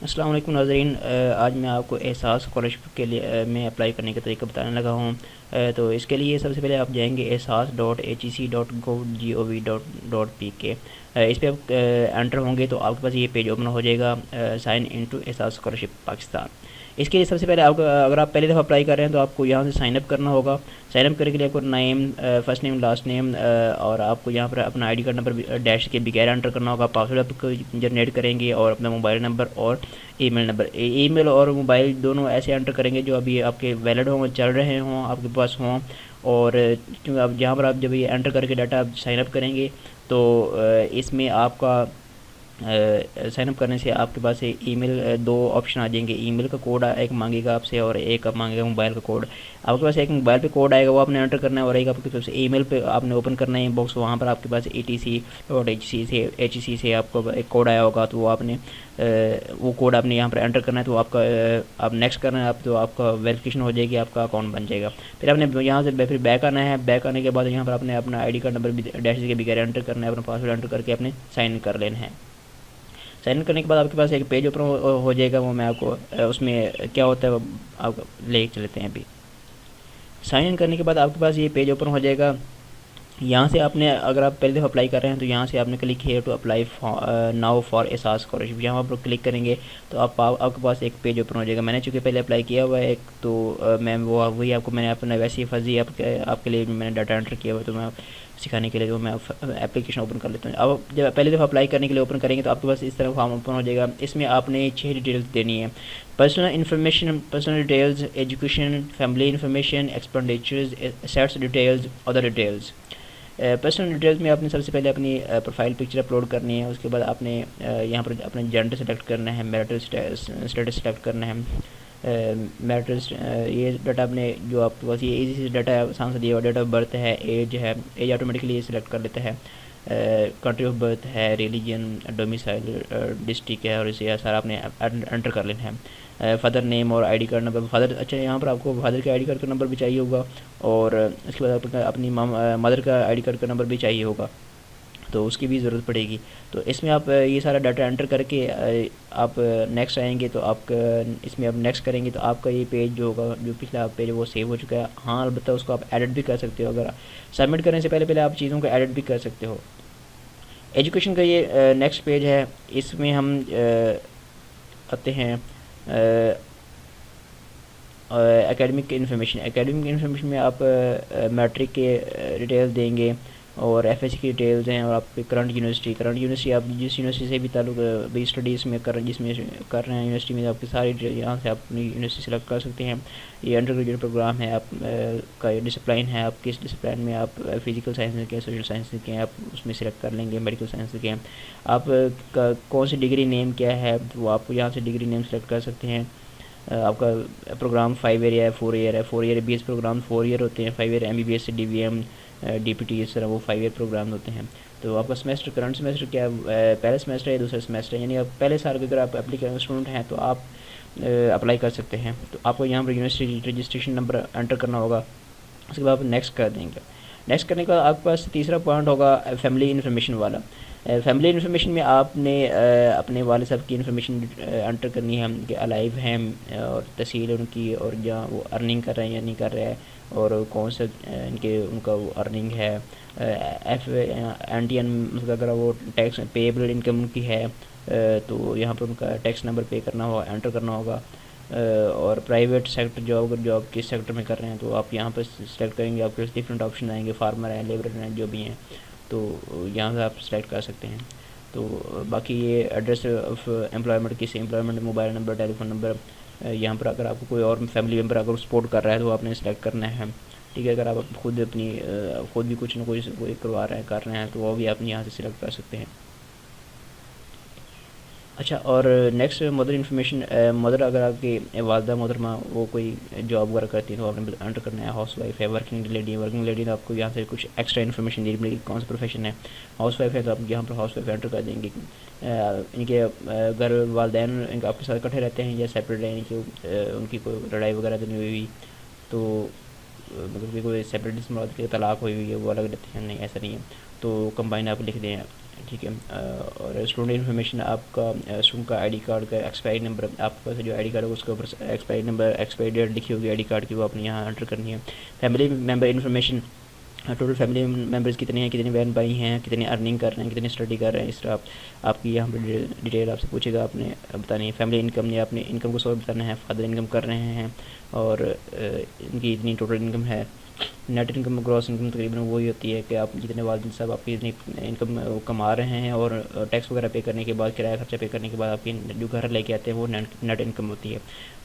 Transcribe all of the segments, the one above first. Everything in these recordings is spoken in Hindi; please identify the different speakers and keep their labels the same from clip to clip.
Speaker 1: अस्सलाम वालेकुम नाज़रीन। आज मैं आपको एहसास स्कॉलरशिप के लिए में अप्लाई करने का तरीका बताने लगा हूँ। तो इसके लिए सबसे पहले आप जाएंगे ehsas.hec.gov.pk। इस पे आप एंटर होंगे तो आपके पास ये पेज ओपन हो जाएगा, साइन इन टू एहसास स्कॉलरशिप पाकिस्तान। इसके लिए सबसे पहले आपको, अगर आप पहली दफ़ा अप्लाई कर रहे हैं तो आपको यहाँ से साइन अप करना होगा। साइन अप करने के लिए आपको name, first name, last name, और आपको यहाँ पर अपना आईडी कार्ड नंबर डैश के बगैर एंटर करना होगा। पासवर्ड आपको जनरेट करेंगे और अपना मोबाइल नंबर और ईमेल नंबर, ईमेल और मोबाइल दोनों ऐसे एंटर करेंगे जो अभी आपके वैलिड हों, चल रहे हों, आपके पास हों। और क्योंकि आप जहाँ पर आप जब ये एंटर करके डाटा आप साइन अप करेंगे तो इसमें आपका साइन अप करने से आपके पास ईमेल, दो ऑप्शन आ जाएंगे। ईमेल का कोड एक मांगेगा आपसे और एक आप मांगेगा मोबाइल का कोड। आपके पास एक मोबाइल पे कोड आएगा, वो आपने एंटर करना है, और एक आपके पास ईमेल पे आपने ओपन करना है बॉक्स। वहाँ पर आपके पास ETC से आपको एक कोड आया होगा, तो वो आपने वो कोड आपने यहाँ पर एंटर करना है। तो आपका आप नेक्स्ट करना है, आप तो आपका वेरिफिकेशन हो जाएगी, आपका अकाउंट बन जाएगा। फिर आपने यहाँ से फिर बैक आना है। बैक आने के बाद यहाँ पर आपने अपना आईडी कार्ड नंबर डैश के बगैर एंटर करना है, अपना पासवर्ड एंटर करके अपने साइन इन कर लेना है। साइन इन करने के बाद आपके पास एक पेज ओपन हो जाएगा। वो मैं आपको उसमें क्या होता है वो आप ले चलते हैं। अभी साइन इन करने के बाद आपके पास ये पेज ओपन हो जाएगा। यहाँ से आपने, अगर आप पहली दफ़ा अप्लाई कर रहे हैं तो यहाँ से आपने click here to apply now for Ehsaas scholarship, यहाँ पर क्लिक करेंगे तो आपके पास एक पेज ओपन हो जाएगा। मैंने चूँकि पहले अप्लाई किया हुआ है एक, तो मैं वो वही आपको मैंने अपना वैसे ही फर्जी आपके लिए मैंने डाटा एंटर किया हुआ है, तो मैं सिखाने के लिए तो मैं एप्लीकेशन ओपन कर लेता हूँ। अब जब पहली दफ़ा अप्लाई करने के लिए ओपन करेंगे तो आपके पास इस तरह फॉर्म ओपन हो जाएगा। इसमें आपने 6 डिटेल्स देनी है: personal information, personal details, education, family information, expenditures, assets details, other details. Personal details में आपने सबसे पहले अपनी प्रोफाइल पिक्चर अपलोड करनी है। उसके बाद आपने यहाँ पर अपना जेंडर सेलेक्ट करना है, मैरिटल स्टेटस सेलेक्ट करना है। मैरिटल ये डाटा आपने जो आपके पास ये इजी डाटा है आसान से दिया हुआ, डेट ऑफ बर्थ है, एज ऑटोमेटिकली ये सिलेक्ट कर लेता है। कंट्री ऑफ बर्थ है, रिलीजन, डोमिसाइल, डिस्ट्रिक्ट है, और इसे सारा आपने एंटर कर लेना है। फादर नेम और आईडी कार्ड नंबर, फादर, अच्छा यहाँ पर आपको फादर का आईडी कार्ड का नंबर भी चाहिए होगा, और इसके बाद आपका अपनी मदर का आईडी कार्ड का नंबर भी चाहिए होगा, तो उसकी भी ज़रूरत पड़ेगी। तो इसमें आप ये सारा डाटा एंटर करके आप नेक्स्ट आएंगे तो आपका इसमें आप नेक्स्ट करेंगे तो आपका ये पेज जो होगा, जो पिछला पेज वो सेव हो चुका है। हाँ, अलबत्ता उसको आप एडिट भी कर सकते हो, अगर सबमिट करने से पहले पहले आप चीज़ों को एडिट भी कर सकते हो। एजुकेशन का ये नेक्स्ट पेज है। इसमें हम आते हैं एकेडमिक इन्फॉर्मेशन। एकेडमिक इन्फॉर्मेशन में आप मैट्रिक के डिटेल्स देंगे और एफएससी की डिटेल्स हैं, और आपकी करंट यूनिवर्सिटी आप जिस यूनिवर्सिटी से भी ताल्लुक भी स्टडीज़ में जिसमें कर रहे हैं यूनिवर्सिटी में, आपकी सारी यहाँ से आप अपनी यूनिवर्सिटी सेलेक्ट कर सकते हैं। ये अंडर ग्रेजुएट प्रोग्राम है, आप का डिसिप्लिन है, आप किस डिसिप्लिन में आप फिजिकल साइंस के, सोशल साइंस के, आप उसमें सेलेक्ट कर लेंगे। मेडिकल साइंस के आप कौन सी डिग्री नेम क्या है, वो आप यहाँ से डिग्री नेम सेलेक्ट कर सकते हैं। आपका प्रोग्राम 5 ईयर है, 4 ईयर है। 4 ईयर BS प्रोग्राम 4 ईयर होते हैं, 5 ईयर MBBS से DVM DPT इस तरह वो 5 ईयर प्रोग्राम होते हैं। तो आपका सेमेस्टर, करंट सेमेस्टर क्या है, पहला सेमेस्टर है, दूसरा सेमेस्टर है, यानी आप पहले साल के अगर आप एप्लीकेशन स्टूडेंट हैं तो आप अप्लाई कर सकते हैं। तो आपको यहाँ पर यूनिवर्सिटी रजिस्ट्रेशन नंबर एंटर करना होगा। उसके बाद आप नेक्स्ट कर देंगे। नेक्स्ट करने का आपके पास तीसरा पॉइंट होगा फैमिली इन्फॉर्मेशन वाला। फैमिली इन्फॉर्मेशन में आपने अपने वाले साहब की इन्फॉर्मेशन एंटर करनी है कि अलाइव हैं और तहसील उनकी, और जहाँ वो अर्निंग कर रहे हैं या नहीं कर रहे हैं, और कौन सा उनका वो अर्निंग है। FNTN मतलब अगर वो टैक्स पेएबल इनकम उनकी है तो यहाँ पर उनका टैक्स नंबर पे करना होगा, एंटर करना होगा। और प्राइवेट सेक्टर जॉब, अगर जॉब किस सेक्टर में कर रहे हैं तो आप यहाँ पर सेलेक्ट करेंगे। आपके पास डिफरेंट ऑप्शन आएंगे, फार्मर हैं, लेबर हैं, जो भी हैं, तो यहाँ से आप सेलेक्ट कर सकते हैं। तो बाकी ये एड्रेस ऑफ एम्प्लॉयमेंट, किस employment, mobile number, telephone number, यहाँ पर अगर आपको कोई और फैमिली मेम्बर अगर सपोर्ट कर रहा है तो आपने सेलेक्ट करना है। ठीक है, अगर आप खुद भी कुछ ना कोई करवा रहे हैं, कर रहे हैं, तो वो भी आप यहाँ से सिलेक्ट कर सकते हैं। अच्छा, और नेक्स्ट मदर इन्फॉर्मेशन। मदर, अगर आपकी वालदा मोहतरमा वो कोई जॉब वगैरह करती है तो आपने एंटर करना है। हाउस वाइफ है, वर्किंग लेडी तो आपको यहाँ से कुछ एक्स्ट्रा इन्फॉर्मेशन देनी पड़ेगी, कौन सा प्रोफेशन है। हाउस वाइफ है तो आप यहाँ पर हाउस वाइफ एंटर कर देंगे। इनके घर वालदैन इनके आपके साथ इकट्ठे रहते हैं या सेपरेट है, इनकी उनकी कोई लड़ाई वगैरह तो नहीं हुई, तो मतलब कि कोई सेपरेटिज्म के तलाक हुई हुई है वो अलग रहते हैं, नहीं ऐसा नहीं है। तो कंबाइन आप लिख दें, ठीक है। और स्टूडेंट इन्फॉर्मेशन आपका स्टूडेंट का आईडी कार्ड का एक्सपायरी नंबर, आपके पास जो आईडी कार्ड है उसके ऊपर एक्सपायरी नंबर, एक्सपायरी डेट लिखी होगी आईडी कार्ड की, वो आपने यहाँ एंटर करनी है। Family member information, total family members कितने हैं, कितने बहन भाई हैं, कितने अर्निंग कर रहे हैं, कितने स्टडी कर रहे हैं, इस तरह आपकी यहाँ पर डिटेल आपसे पूछेगा, आपने बतानी है। फैमिली इनकम ने अपने इनकम को सॉल्व बताना है, फादर इनकम कर रहे हैं और इनकी इतनी टोटल इनकम है। नेट इनकम ग्रॉस इनकम तकरीबन वही होती है कि आप जितने वालिद साहब आपकी इतनी इनकम कमा रहे हैं और टैक्स वगैरह पे करने के बाद, किराया खर्चा पे करने के बाद आपकी जो घर लेके आते हैं वो नेट इनकम होती है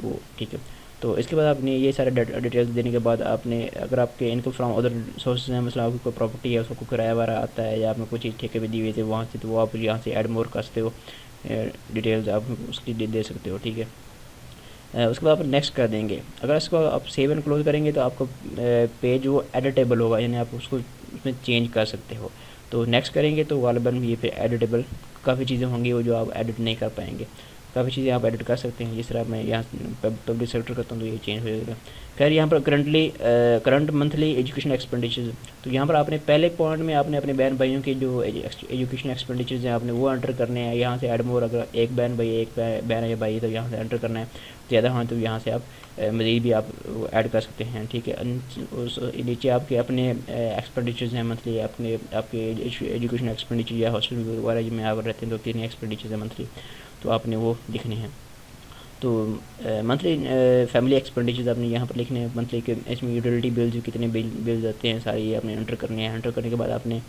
Speaker 1: वो, ठीक है। तो इसके बाद आपने ये सारे डिटेल्स देने के बाद आपने, अगर आपके इनकम फ्रॉम अदर सोर्सेज हैं, मतलब आपकी कोई प्रॉपर्टी है उसको किराया वगैरह आता है या आपने कुछ चीज़ ठेके पे दी हुई थी वहाँ से, तो वो आप यहाँ से ऐड मोर कर सकते हो, डिटेल्स आप उसकी दे सकते हो, ठीक है। उसके बाद आप नेक्स्ट कर देंगे। अगर इसको आप सेव एंड क्लोज करेंगे तो आपका पेज वो एडिटेबल होगा, यानी आप उसको उसमें चेंज कर सकते हो। तो नेक्स्ट करेंगे तो गालिबन ये फिर एडिटेबल काफ़ी चीज़ें होंगी वो जो आप एडिट नहीं कर पाएंगे, काफ़ी चीज़ें आप एडिट कर सकते हैं। जिस तरह मैं यहाँ पब्लिक सेक्टर करता हूँ तो ये चेंज हो जाएगा। खैर यहाँ पर करंट मंथली एजुकेशन एक्सपेंडिचर्स, तो यहाँ पर आपने पहले पॉइंट में आपने अपने बहन भाइयों के जो एजुकेशन एक्सपेंडिचर्स हैं आपने वो एंटर करने हैं। यहाँ से ऐड मोर, अगर एक बहन भाई एक बहन या भाई तो यहाँ से एंटर करना है, ज़्यादा हाँ तो यहाँ से आप मज़ीद भी आप ऐड कर सकते हैं, ठीक है। उस नीचे आपके अपने एक्सपेंडिचर्स हैं मंथली, अपने आपके एजुकेशन एक्सपेंडिचर या हॉस्टल वगैरह में आप रहते हैं तो कितने एक्सपेंडिचर्स हैं मंथली, तो आपने वो लिखने हैं। तो मंथली फैमिली एक्सपेंडिचर्स आपने यहाँ पर लिखने हैं मंथली के, इसमें यूटिलिटी बिल्स जितने बिल्स आते हैं सारी ये आपने एंटर करने हैं। एंटर करने के बाद आपने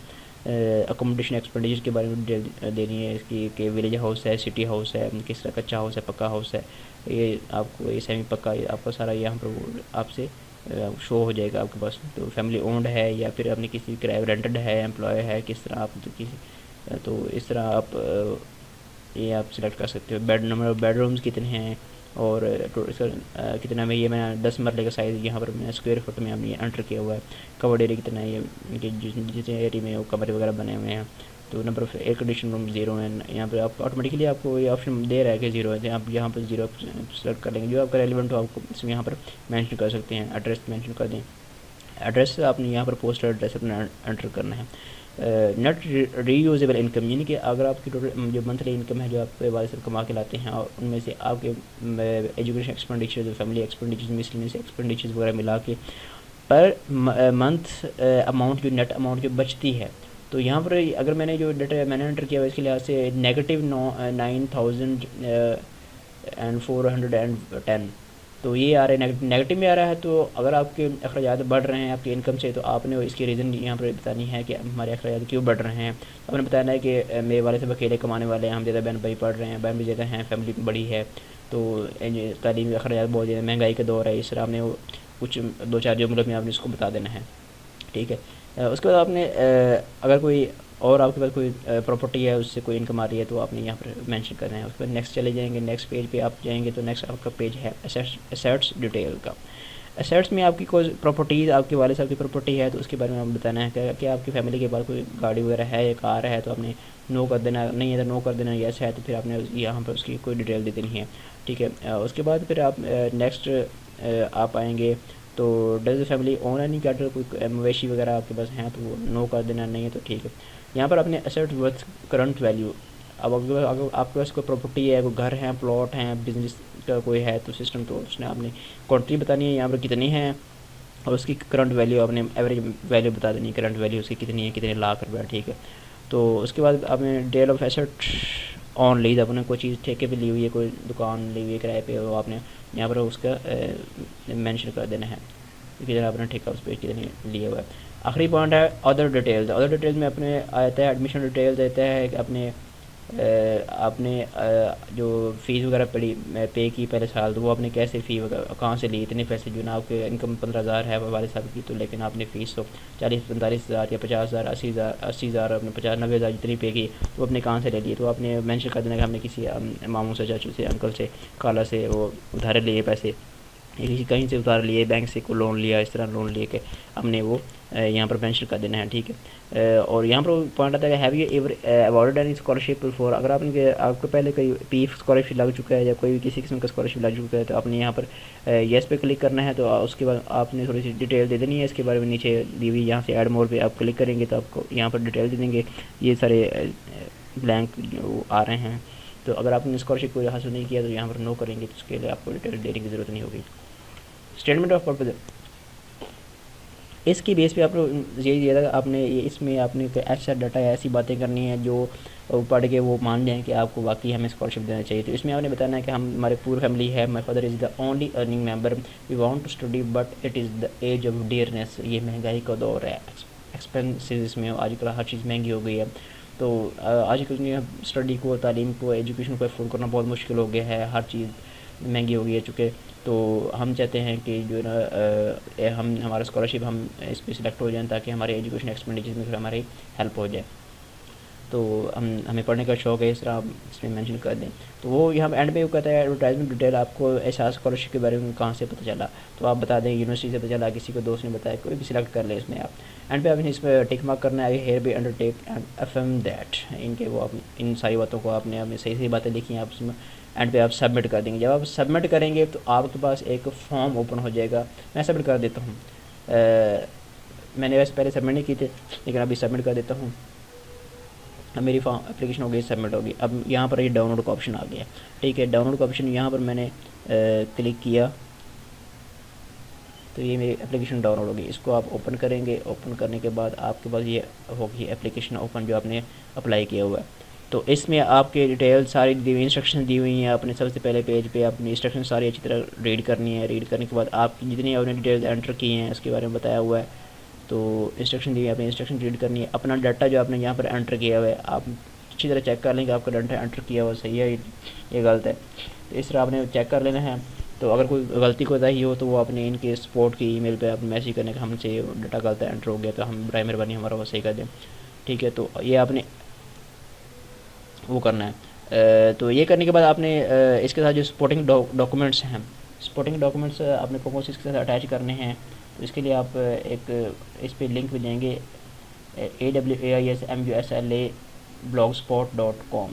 Speaker 1: अकोमोडेशन एक्सपेंडिचर के बारे में डिटेल देनी है इसकी, कि विलेज हाउस है, सिटी हाउस है, किस तरह कच्चा हाउस है, पक्का हाउस है, ये आपको ये सेमी पक्का आपका सारा यहाँ पर आपसे शो हो जाएगा आपके पास। तो फैमिली ओन्ड है या फिर आपने किसी किराए रेंटेड है, एम्प्लॉय है, किस तरह आप तो इस तरह आप ये आप सिलेक्ट कर सकते हो। नंबर ऑफ बेडरूम्स कितने हैं और इसका कितना में, ये मैंने 10 मरले का साइज़ यहाँ पर मैंने स्क्वायर फुट में हमने एंटर किया हुआ है। कवर्ड एरिया कितना है, ये जिस एरिया में वो कमरे वगैरह बने हुए हैं। तो number of air condition room 0 है, यहाँ पर आप ऑटोमेटिकली आपको ये ऑप्शन दे रहा है कि 0 है, आप यहाँ पर 0 सेलेक्ट कर लेंगे। जो आपका रेलिवेंट हो आपको इसमें यहाँ पर मेंशन कर सकते हैं। एड्रेस मेंशन कर दें, एड्रेस आपने यहाँ पर पोस्टल एड्रेस अपना एंटर करना है। नेट रीयूजेबल इनकम, यानी कि अगर आपकी टोटल जो मंथली इनकम है जो आपके वाले से कमा के लाते हैं और उनमें से आपके एजुकेशन एक्सपेंडिचर, जो फैमिली एक्सपेंडिचर, मिसलेनियस एक्सपेंडिचर वगैरह मिला के पर मंथ अमाउंट जो नेट अमाउंट जो बचती है, तो यहाँ पर अगर मैंने जो डाटा मैंने एंटर किया हुआ इसके लिहाज से -9,410, तो ये आ रहा है नेगेटिव में आ रहा है। तो अगर आपके अखराजात बढ़ रहे हैं आपकी इनकम से, तो आपने इसकी रीज़न यहाँ पर बतानी है कि हमारे अखराजात क्यों बढ़ रहे हैं। आपने बताना है कि मेरे वाले से अकेले कमाने वाले हैं, हम ज़्यादा बहन भाई पढ़ रहे हैं, बहन भी ज़्यादा हैं, फैमिली बड़ी है, तो तालीमी अखराजात बहुत ज़्यादा, महंगाई का दौर है, इस तरह आपने कुछ 2-4 जुमलों में आपने इसको बता देना है, ठीक है। उसके बाद आपने अगर कोई और आपके पास कोई प्रॉपर्टी है उससे कोई इनकम आ रही है तो आपने यहाँ पर मेंशन करना है। उसके बाद नेक्स्ट चले जाएंगे, नेक्स्ट पेज पे आप जाएंगे तो नेक्स्ट आपका पेज है एसेट्स डिटेल का। एसेट्स में आपकी कोई प्रॉपर्टीज़, आपके वाले साहब की प्रॉपर्टी है तो उसके बारे में आपको बताना है कि आपकी फैमिली के पास कोई गाड़ी वगैरह है या कार है, तो आपने नो कर देना, नहीं है तो नो कर देना, यस है तो फिर आपने यहाँ पर उसकी कोई डिटेल दे देनी है, ठीक है। उसके बाद फिर आप नेक्स्ट आप आएँगे तो does family own any cattle, कोई मवेशी वगैरह आपके पास हैं तो वो नो कर देना, नहीं है तो ठीक है। यहाँ पर आपने एसेट वर्थ करंट वैल्यू, अब अगर आपके पास कोई प्रॉपर्टी है, कोई घर है, प्लॉट हैं, बिजनेस का कोई है तो सिस्टम, तो उसने आपने क्वांटिटी बतानी है यहाँ पर कितनी है और उसकी करंट वैल्यू आपने एवरेज वैल्यू बता देनी है, करंट वैल्यू उसकी कितनी है, कितने लाख रुपये, ठीक है। तो उसके बाद आपने detail of asset on lease, आपने कोई चीज़ ठेके पे ली हुई है, कोई दुकान ली हुई है किराए पे, वो आपने यहाँ पर उसका मेंशन कर देना है कितने आपने ठेका उस पर कितने लिया हुआ है। आखिरी पॉइंट है अदर डिटेल्स। अदर डिटेल्स में अपने आता है एडमिशन डिटेल्स देता है कि आपने जो फ़ीस वगैरह पड़ी पे की पहले साल, तो वो आपने कैसे फ़ी वगैरह कहाँ से ली, इतने पैसे जो ना आपके इनकम 15,000 है वाले साहब की, तो लेकिन आपने फ़ीस तो 40-45,000 या 50,000 80,000 अपने 50-90,000 जितनी पे की, तो आपने कहाँ से ले लिए, तो आपने मेंशन कर देना कि हमने किसी मामू से, चाचू से, अंकल से, खाला से वो उधार लिए पैसे, किसी कहीं से उधार लिए, बैंक से को लोन लिया, इस तरह लोन लिए के हमने वो यहाँ पर मेंशन कर देना है, ठीक है। और यहाँ पर पॉइंट आता है, have you ever awarded any scholarship for, अगर आपने आपको पहले कोई पीएफ स्कॉलरशिप लग चुका है या कोई भी किसी किस्म का स्कॉलरशिप लग चुका है, तो आपने यहाँ पर येस पे क्लिक करना है। तो उसके बाद आपने थोड़ी सी डिटेल दे देनी है इसके बारे में, नीचे दी हुई यहाँ से ऐड मोर पे आप क्लिक करेंगे तो आपको यहाँ पर डिटेल दे देंगे। ये सारे ब्लैंक आ रहे हैं। तो अगर आपने स्कॉलरशिप को हासिल नहीं किया तो यहाँ पर नो करेंगे, तो उसके लिए आपको डिटेल देने की ज़रूरत नहीं होगी। स्टेटमेंट ऑफ पर्पज, इसकी बेस पे आप यही दिया था आपने, इसमें आपने ऐसा डाटा ऐसी बातें करनी है जो पढ़ के वो मान जाएं कि आपको वाकई हमें स्कॉलरशिप देना चाहिए। तो इसमें आपने बताना है कि हम हमारे पूरी फैमिली है, my father is the only earning member, we want to study but it is the age of dearness, ये महंगाई का दौर है, एक्सपेंसिस में आजकल हर चीज़ महंगी हो गई है। तो आजकल स्टडी को, तालीम को, एजुकेशन को अफोर्ड करना बहुत मुश्किल हो गया है, हर चीज़ महंगी हो गई है चूँकि। तो हम चाहते हैं कि जो है ना हम हमारा स्कॉलरशिप हम इस पर सिलेक्ट हो जाएं ताकि हमारे एजुकेशन एक्सपेंडिचर में हमारी हेल्प हो जाए। तो हमें पढ़ने का शौक़ है, इस तरह इसमें मेंशन कर दें। तो वो यहाँ एंड में वो कहता है एडवर्टाइजमेंट डिटेल, आपको एहसास स्कॉलरशिप के बारे में कहाँ से पता चला, तो आप बता दें यूनिवर्सिटी से पता चला, किसी को दोस्त ने बताया, कोई भी सिलेक्ट कर ले इसमें आप। एंड पे आपने इसमें टिक मार्क करना है, here be undertake and affirm that, इनके वो आप इन सारी बातों को आपने सही सही बातें लिखी हैं आप उसमें। एंड पे आप सबमिट कर देंगे। जब आप सबमिट करेंगे तो आपके पास एक फॉर्म ओपन हो जाएगा। मैं सबमिट कर देता हूँ, मैंने वैसे पहले सबमिट नहीं की थे लेकिन अभी सबमिट कर देता हूँ। अब मेरी फॉर्म एप्लीकेशन हो गई, सबमिट होगी। अब यहाँ पर ये डाउनलोड का ऑप्शन आ गया, ठीक है। डाउनलोड का ऑप्शन यहाँ पर मैंने क्लिक किया तो ये मेरी एप्लीकेशन डाउनलोड होगी। इसको आप ओपन करेंगे, ओपन करने के बाद आपके पास ये होगी एप्लीकेशन ओपन जो आपने अप्लाई किया हुआ है। तो इसमें आपके डिटेल सारी दी हुई, इंस्ट्रक्शन दी हुई हैं। आपने सबसे पहले पेज पे अपनी इंस्ट्रक्शन सारी अच्छी तरह रीड करनी है। रीड करने के बाद आपकी जितनी आपने डिटेल एंटर की हैं उसके बारे में बताया हुआ है। तो इंस्ट्रक्शन दी है, आपने इंस्ट्रक्शन रीड करनी है। अपना डाटा जो आपने यहाँ पर एंटर किया हुआ है आप अच्छी तरह चेक कर लेंगे आपका डाटा एंटर किया हुआ सही है ये गलत है, तो इस तरह आपने चेक कर लेना है। तो अगर कोई गलती कोताही हो तो वो आपने इनके सपोर्ट की ईमेल पे आप मैसेज करने का, हमसे डाटा गलत एंटर हो गया तो हम बराए मेहरबानी हमारा वो सही कर दें, ठीक है। तो ये आपने वो करना है। तो ये करने के बाद आपने इसके साथ जो सपोर्टिंग डॉक्यूमेंट्स हैं, सपोर्टिंग डॉक्यूमेंट्स आपने कौन से इसके साथ अटैच करने हैं। तो इसके लिए आप एक इस पर लिंक पे जाएंगे AWAISMUSLA blogspot.com।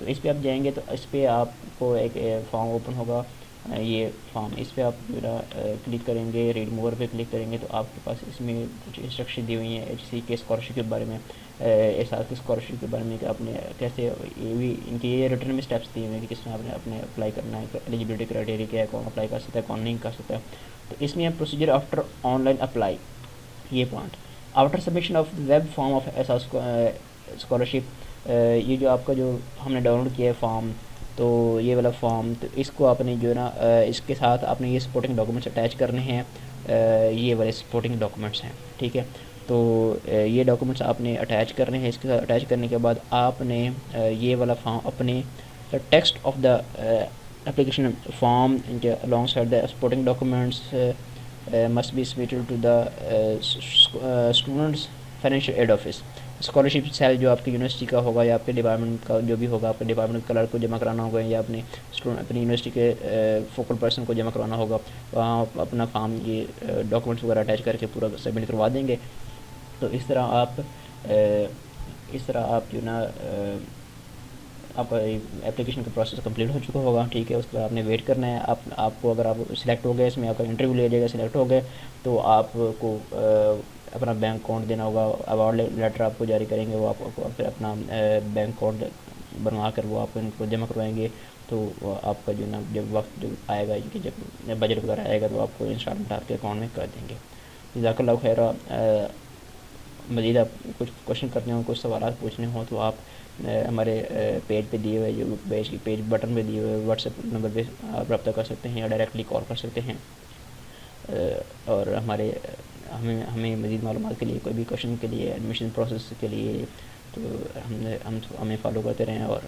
Speaker 1: तो इस पर आप जाएंगे तो इस पर आपको एक फॉर्म ओपन होगा, ये फॉर्म, इस पर आप जो क्लिक करेंगे, रीड मोर पे क्लिक करेंगे तो आपके पास इसमें कुछ इंस्ट्रक्शन दी हुई हैं एचसी के स्कॉलरशिप के बारे में, एहसास के स्कॉलरशिप के बारे में कि आपने कैसे, ये भी इनकी ये रिटर्न में स्टेप्स दिए हुए हैं कि किस तरह आपने अपने अप्लाई करना है, एलिजिबिलिटी क्राइटेरिया क्या है, कौन अप्लाई कर सकता है कौन नहीं कर सकता। तो इसमें आप प्रोसीजर आफ्टर ऑनलाइन अप्लाई, ये point after submission of web form of एहसास स्कॉलरशिप, ये जो आपका जो हमने डाउनलोड किया है फॉर्म, तो ये वाला फॉर्म, तो इसको आपने जो है ना इसके साथ आपने ये सपोर्टिंग डॉक्यूमेंट्स अटैच करने हैं, ये वाले सपोर्टिंग डॉक्यूमेंट्स हैं, ठीक है। तो ये डॉक्यूमेंट्स आपने अटैच करने हैं। इसके साथ अटैच करने के बाद आपने ये वाला फॉर्म अपने text of the application form alongside the supporting documents must be submitted to the students financial aid office. Scholarship cell जो आपकी यूनिवर्सिटी का होगा या आपके डिपार्टमेंट का जो भी होगा, आपके डिपार्टमेंट कलर को जमा कराना होगा या अपने स्टूडेंट अपनी यूनिवर्सिटी के फोकल पर्सन को जमा करवाना होगा, वहाँ अपना फॉर्म ये डॉक्यूमेंट्स वगैरह अटैच करके पूरा सबमिट करवा देंगे। तो इस तरह आप जो ना आपका एप्लीकेशन का प्रोसेस कंप्लीट हो चुका होगा, ठीक है। उसके बाद आपने वेट करना है। आपको अगर आप सिलेक्ट हो गए, इसमें आपका इंटरव्यू ले जाएगा, सिलेक्ट हो गए तो आपको अपना बैंक अकाउंट देना होगा। अवार्ड लेटर आपको जारी करेंगे, वो आपको फिर अपना बैंक अकाउंट बनवा कर वो आप इनको जमा करवाएंगे। तो आपका जो ना जब वक्त जो आएगा कि जब बजट वगैरह आएगा तो आपको इंस्टॉलमेंट आपके अकाउंट में कर देंगे। जज़ाकल्लाहु खैरा। मज़ीद आप कुछ क्वेश्चन करने हो, कुछ सवाल पूछने हो तो आप हमारे पेज पे दिए हुए जो पेज बटन पे दिए हुए व्हाट्सएप नंबर पे आप रब्ता कर सकते हैं या डायरेक्टली कॉल कर सकते हैं। और हमें मज़ीद मालूमात के लिए, कोई भी क्वेश्चन के लिए, एडमिशन प्रोसेस के लिए, तो हमें फॉलो करते रहें। और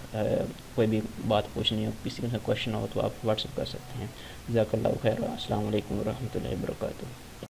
Speaker 1: कोई भी बात पूछनी हो, किसी का क्वेश्चन हो तो आप व्हाट्सएप कर सकते हैं। जज़ाकल्लाहु खैर। अस्सलामु अलैकुम व रहमतुल्लाहि व बरकातुहू।